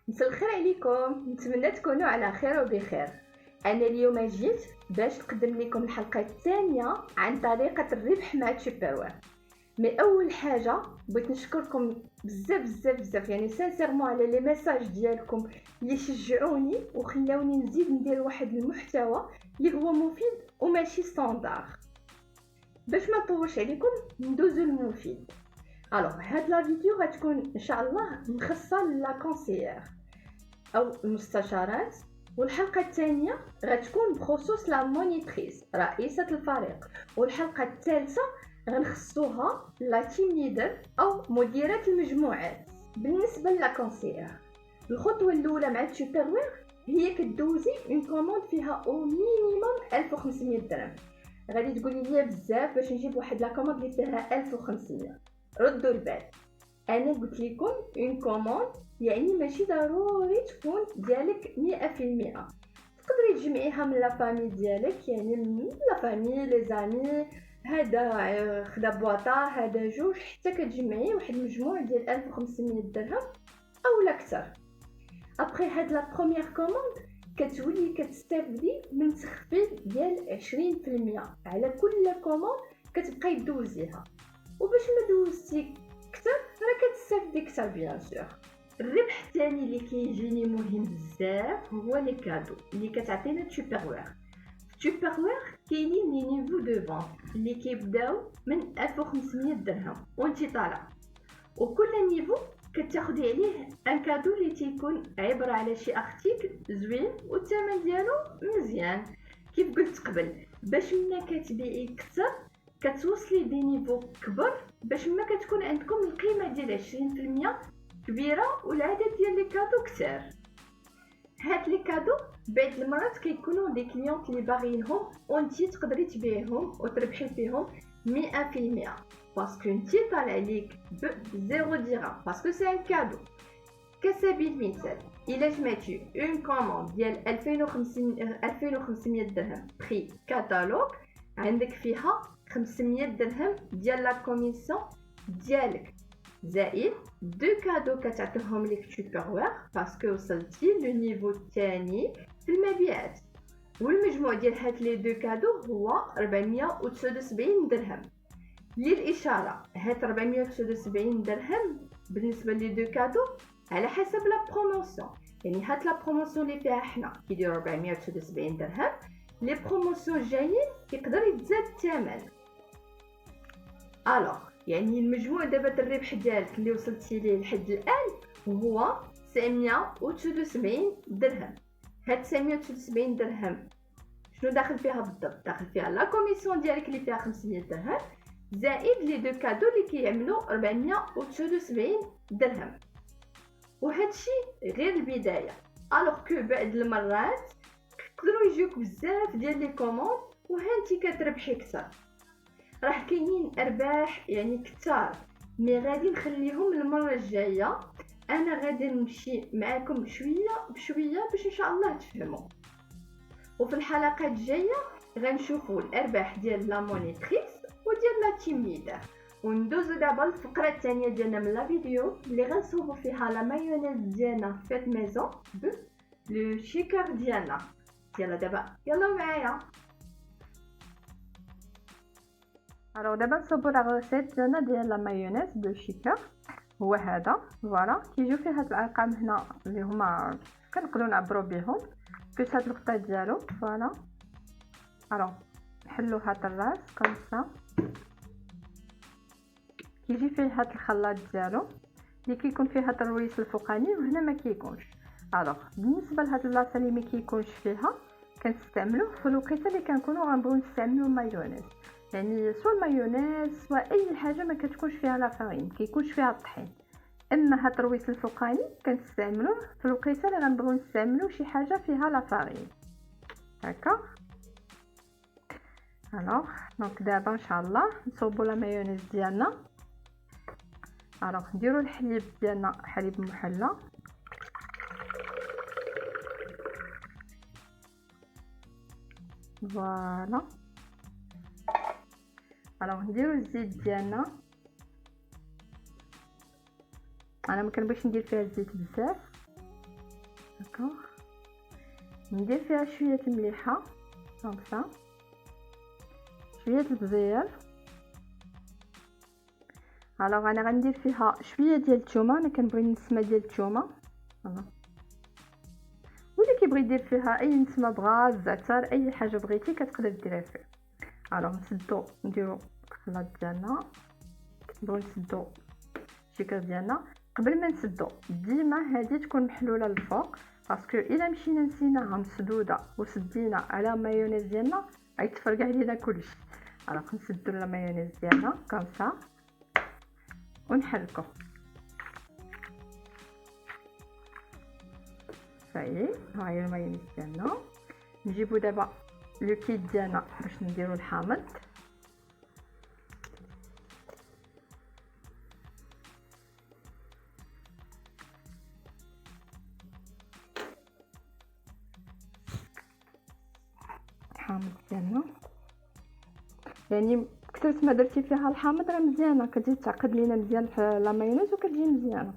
مساء الخير عليكم، نتمنى تكونوا على خير وبخير. انا اليوم جيت باش نقدم لكم الحلقه الثانيه عن طريقه الربح مع تشوبروير. مي اول حاجه بغيت نشكركم بزاف يعني سانسيرمون على لي ميساج ديالكم اللي شجعوني وخلاوني نزيد ندير واحد المحتوى اللي هو مفيد وماشي ستاندار. باش ما نطولش عليكم ندوزو المفيد. الوغ هاد لا فيديو غتكون ان شاء الله مخصصه لا كونسيير او المستشارات، والحلقه الثانيه غتكون بخصوص لا مونيتريس رئيسه الفريق، والحلقه الثالثه غنخصوها لا تيم ليدر او مديره المجموعات. بالنسبه لا كونسيير، الخطوه الاولى مع التوبروير هي كدوزي اون كوموند فيها او مينيموم 1500 درهم. غادي تقولي لي بزاف باش نجيب واحد لا كوموند اللي فيها 1500. ردوا البال، انا قلت لكم اون كوموند يعني ماشي ضروري تكون ديالك 100%. تقدري تجمعيها من لا فامي ديالك، يعني من لا فامي لي زامي، هذا خدا بواطا هذا جوج، حتى كتجمعي واحد المجموع ديال 1500 درهم او لا اكثر. ابري هاد لا بروميير كوموند كتولي كتستافدي من تخفيض ديال 20% على كل كوموند كتبقاي دوزيها. وباش ما دوزتي كتر راه كتستافدي كتر بيان سور. الربح الثاني اللي كيجيني مهم بزاف هو لي كادو اللي كتعطينا تشوبروير. تشوبروير كاينين لي نيفو دو فون اللي كيبداو من 1500 درهم وانتي طالع، وكل نيفو كتاخدي عليه ان كادو اللي تيكون عباره على شي ارتيكل زوين والثمن ديالو مزيان. كيف قلت قبل، باش منا كتبيعي كثر كتوصلي دي نيفو كبر، باش ما كتكون عندكم القيمه ديال 20% كبيره والعدد ديال لي كادو كثار. هاد لي كادو بعض المرات كيكونوا دي كليونط اللي باغيينهم وانتي تقدري تبيعهم وتربحي فيهم 100%، باسكو انتي طالع عليك بزيرو درهم، باسكو سي ان كادو. كسبيل المثال، الا جمعتي اون كوموند ديال 2500 درهم بري كاتالوج، عندك فيها 500 درهم ديال لا كوميسيون ديالك، زائد دو كادو كتعطيهم ليك تشوبروير باسكو وصلتي لو نيفو الثاني في المبيعات. والمجموع ديال هاد لي دو كادو هو 479 درهم. للاشاره، هاد 479 درهم بالنسبه لي دو كادو على حسب لا بروموسيون، يعني هاد لا بروموسيون اللي فيها حنا كيديروا 479 درهم، لي بروموسيون جايين يقدر يتزاد الثمن. الوغ يعني المجموع دابا الربح ديالك اللي وصلتي ليه لحد الان هو 979 درهم. هاد 979 درهم شنو داخل فيها بالضبط؟ داخل فيها لا كوميسيون ديالك اللي فيها 500 درهم، زائد لي دو كادو اللي كيعملوا 479 درهم. وهادشي غير البدايه. الوغ كو بعد المرات يقدروا يجيوك بزاف ديال لي كوموند وهانتي كتربحي كثر. راح كاينين ارباح يعني كثار، مي غادي نخليهم المره الجايه. انا غادي نمشي معاكم شويه بشويه باش ان شاء الله تفهموا. وفي الحلقات الجايه غنشوفوا الارباح ديال لا مونيتريس وديال لا تيم ليدر. وندوزو دابا الفقره الثانيه ديالنا من لا فيديو اللي غنصوبوا فيها لا مايونيز ديالنا فيت ميزون لو شيكر ديالنا. يلا دابا يلا معايا. الوغ دابا نصوبوا لا روسيت ديالنا ديال لا مايونيز دو شيكر. هو هذا فوالا، كيجيو فيه هاد الارقام هنا اللي هما كنقدروا نعبروا بهم كيف هاد الخطه ديالو. فوالا الوغ نحلو هاد الراس كوم سا، كيجي فيه هاد الخلاط ديالو اللي كيكون فيه هاد الرويس الفوقاني وهنا ما كيكونش. الوغ بالنسبه لهاد البلاصه اللي ما كيكونش فيها كنستعملوه في الوقيته اللي كنكونوا غنبغيو نستعملوا المايونيز، يعني سواء المايونيز سواء اي حاجه ما كتكونش فيها لا فارين، كيكونش فيها الطحين. اما هاد الرويس الفوقاني كنستعملوه في الوقيته اللي غنبغيو نستعملوا شي حاجه فيها لا فارين. هكا الوغ دونك دابا ان شاء الله نصوبوا لا مايونيز ديالنا. الوغ نديروا الحليب ديالنا حليب محلى، فوالا. الوغ نديروا الزيت ديالنا، انا ما كنبغيش ندير فيها الزيت بزاف داكوغ. ندير فيها شويه المليحه كومسا، شويه البزير. الوغ انا غندير فيها شويه ديال الثومه، انا كنبغي النسمه ديال الثومه فوالا. واللي كيبغي يدير فيها اي نسمه، بغاز، زعتر، اي حاجه بغيتي كتقدر ديرها فيه. الوغ نسدو نديرو الخلاط ديالنا، نبغيو نسدو الشكر ديالنا. قبل ما نسدو ديما هذه تكون محلوله للفوق، باسكو الا مشينا نسيناها مسدوده وسدينا على مايونيز ديالنا غيتفرقع علينا كلشي. الوغ نسدو المايونيز ديالنا كومسا ونحركو. صايي ها هي المايونيز ديالنا. نجيبو دابا لو كيت ديالنا باش نديرو الحامض. الحامض ديالنا يعني كثرت ما درتي فيها الحامض راه مزيانه، كتزيد تعقد لينا مزيان في لا مايونيز وكتجي مزيانه.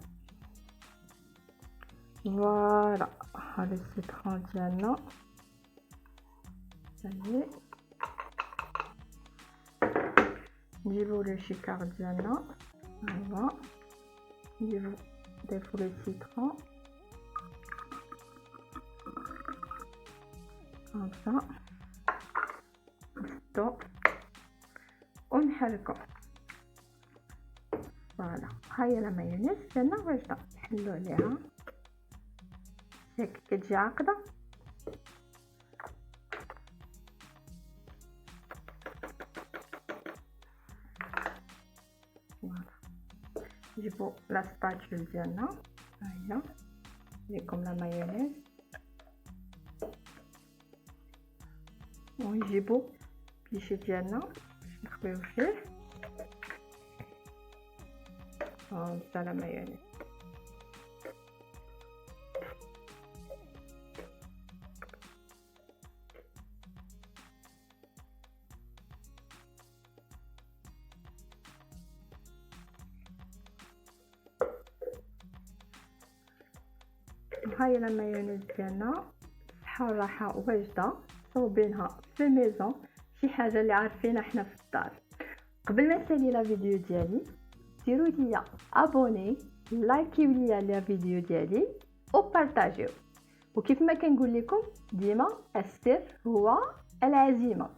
فوالا هذا السيترون ديالنا صايي. نجيبو لو شيكار ديالنا، هاهو نجيبو نضيفو لو سيترون هكذا، نسدو ونحركو. فوالا ها هي لا مايونيز ديالنا واجده. نحلو عليها هيك كتجي عاقده. فوالا نجيبو لا سباتول ديالنا، ها هي ليكم لا مايونيز، ونجيبو بيشي ديالنا باش نخبيو فيه. هانتا لا مايونيز. هاهي لا مايونيز ديالنا صحه وراحه واجده، صوبينها في الميزون، شي حاجه اللي عارفينها حنا في الدار. قبل ما نسالي لا فيديو ديالي ديروا ليا ابوني، لايكيو ليا لا فيديو ديالي وبارطاجيو. وكيف ما كنقول لكم ديما السر هو العزيمه.